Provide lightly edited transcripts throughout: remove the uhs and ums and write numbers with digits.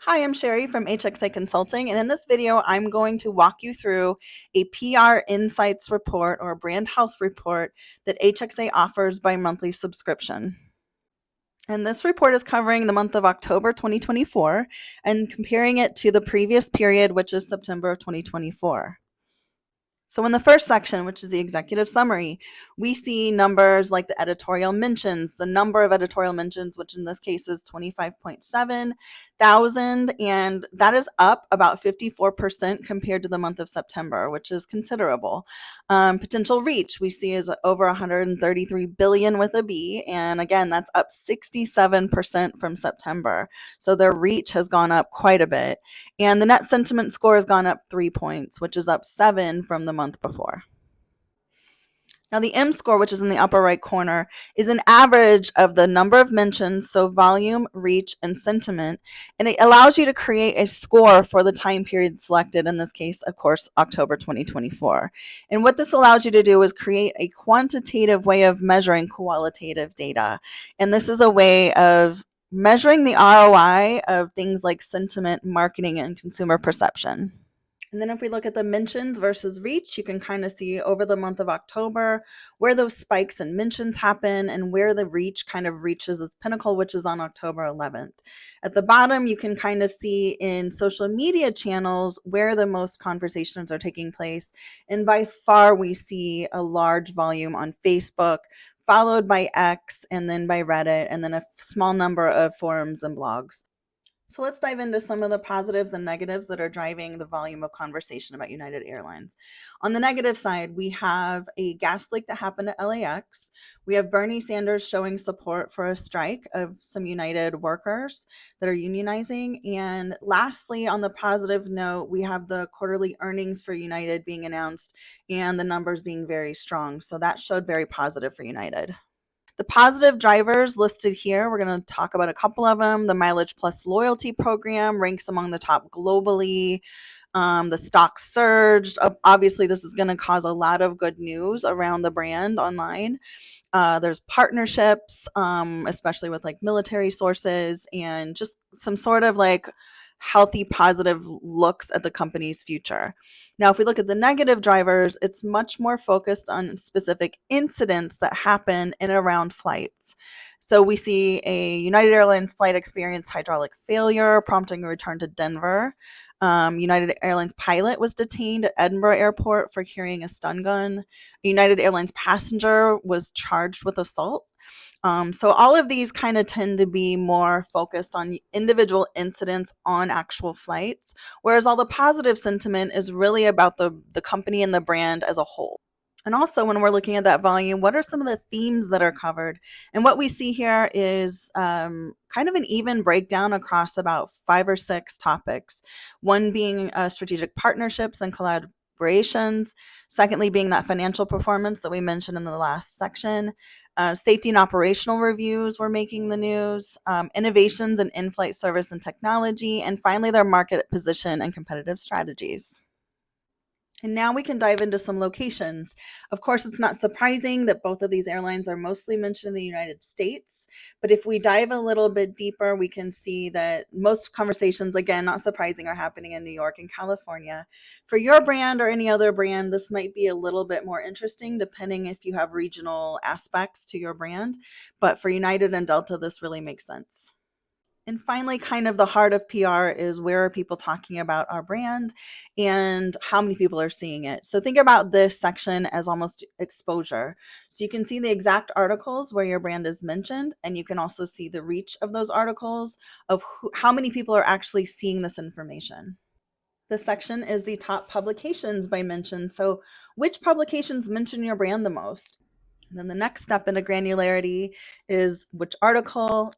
Hi, I'm Sherry from HXA Consulting, and in this video, I'm going to walk you through a PR Insights report or brand health report that HXA offers by monthly subscription. And this report is covering the month of October 2024 and comparing it to the previous period, which is September of 2024. So in the first section, which is the executive summary, we see numbers like the editorial mentions, the number of editorial mentions, which in this case is 25.7 thousand, and that is up about 54% compared to the month of September, which is considerable. Potential reach we see is over 133 billion with a B, and again, that's up 67% from September. So their reach has gone up quite a bit. And the net sentiment score has gone up 3 points, which is up 7 from the month before. Now, the mScore, which is in the upper right corner, is an average of the number of mentions, so volume, reach, and sentiment, and it allows you to create a score for the time period selected, in this case, of course, October 2024. And what this allows you to do is create a quantitative way of measuring qualitative data. And this is a way of measuring the ROI of things like sentiment, marketing, and consumer perception. And then if we look at the mentions versus reach, you can kind of see over the month of October where those spikes and mentions happen and where the reach kind of reaches its pinnacle, which is on October 11th. At the bottom, you can kind of see in social media channels where the most conversations are taking place. And by far, we see a large volume on Facebook, followed by X, and then by Reddit, and then a small number of forums and blogs. So let's dive into some of the positives and negatives that are driving the volume of conversation about United Airlines. On the negative side, we have a gas leak that happened at LAX. We have Bernie Sanders showing support for a strike of some United workers that are unionizing. And lastly, on the positive note, we have the quarterly earnings for United being announced and the numbers being very strong. So that showed very positive for United. The positive drivers listed here, we're going to talk about a couple of them. The Mileage Plus loyalty program ranks among the top globally. The stock surged. Obviously, this is going to cause a lot of good news around the brand online. There's partnerships, especially with like military sources and just some sort of like healthy, positive looks at the company's future. Now, if we look at the negative drivers, it's much more focused on specific incidents that happen in and around flights. So we see a United Airlines flight experienced hydraulic failure, prompting a return to Denver. United Airlines pilot was detained at Edinburgh Airport for carrying a stun gun. A United Airlines passenger was charged with assault. So all of these kind of tend to be more focused on individual incidents on actual flights, whereas all the positive sentiment is really about the company and the brand as a whole. And also, when we're looking at that volume, what are some of the themes that are covered? And what we see here is kind of an even breakdown across about 5 or 6 topics. One being strategic partnerships and collaborations. Secondly, being that financial performance that we mentioned in the last section. Safety and operational reviews were making the news. Innovations in in-flight service and technology. And finally, their market position and competitive strategies. And now we can dive into some locations. Of course, it's not surprising that both of these airlines are mostly mentioned in the United States. But if we dive a little bit deeper, we can see that most conversations, again, not surprising, are happening in New York and California. For your brand or any other brand, this might be a little bit more interesting, depending if you have regional aspects to your brand. But for United and Delta, this really makes sense. And finally, kind of the heart of PR is where are people talking about our brand and how many people are seeing it. So think about this section as almost exposure. So you can see the exact articles where your brand is mentioned, and you can also see the reach of those articles of how many people are actually seeing this information. This section is the top publications by mention. So which publications mention your brand the most? And then the next step into granularity is which article,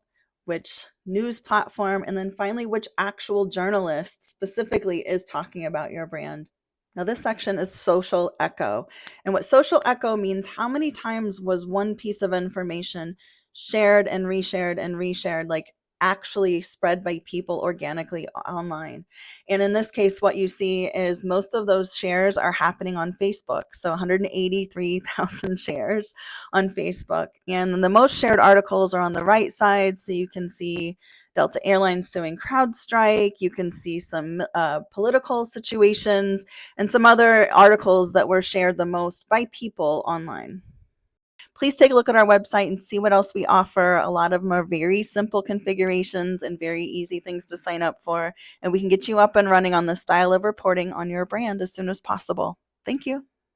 which news platform, and then finally, which actual journalist specifically is talking about your brand. Now, this section is social echo. And what social echo means, how many times was one piece of information shared and reshared, like actually spread by people organically online. And in this case, what you see is most of those shares are happening on Facebook. So 183,000 shares on Facebook. And the most shared articles are on the right side. So you can see Delta Airlines suing CrowdStrike. You can see some political situations and some other articles that were shared the most by people online. Please take a look at our website and see what else we offer. A lot of them are very simple configurations and very easy things to sign up for, and we can get you up and running on this style of reporting on your brand as soon as possible. Thank you.